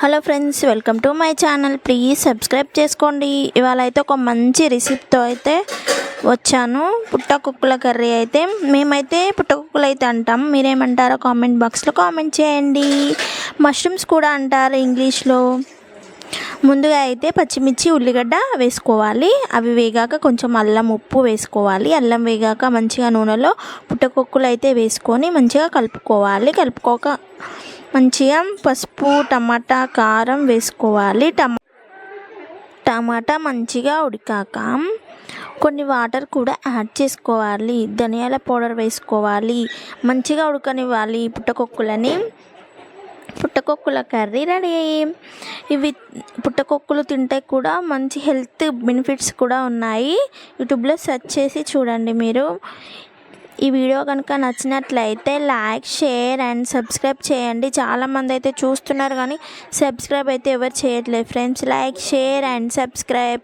Hello friends, welcome to my channel. Please subscribe చేసుకోండి. ఇవాళ అయితే ఒక మంచి రెసిపీతో అయితే వచ్చాను. పుట్టకుక్కల కర్రీ అయితే మేమైతే పుట్టకుక్కలు అయితే అంటాం. మీరేమంటారో కామెంట్ బాక్స్లో కామెంట్ చేయండి. మష్రూమ్స్ కూడా అంటారు ఇంగ్లీష్లో. ముందుగా అయితే పచ్చిమిర్చి ఉల్లిగడ్డ వేసుకోవాలి. అవి వేగాక కొంచెం అల్లం ఉప్పు వేసుకోవాలి. అల్లం వేగాక మంచిగా నూనెలో పుట్టకొక్కులు అయితే వేసుకొని మంచిగా కలుపుకోవాలి. కలుపుకోక మంచిగా పసుపు టమాటా కారం వేసుకోవాలి. టమాటా మంచిగా ఉడికాక కొన్ని వాటర్ కూడా యాడ్ చేసుకోవాలి. ధనియాల పౌడర్ వేసుకోవాలి. మంచిగా ఉడకనివ్వాలి పుట్టకొక్కుల కర్రీ రెడీ. ఇవి పుట్టకొక్కులు తింటే కూడా మంచి హెల్త్ బెనిఫిట్స్ కూడా ఉన్నాయి. యూట్యూబ్లో సెర్చ్ చేసి చూడండి మీరు. ఈ వీడియో కనుక నచ్చినట్లయితే లైక్, షేర్ అండ్ సబ్స్క్రైబ్ చేయండి. చాలామంది అయితే చూస్తున్నారు కానీ సబ్స్క్రైబ్ అయితే ఎవరు చేయట్లేదు friends. Like, share and subscribe.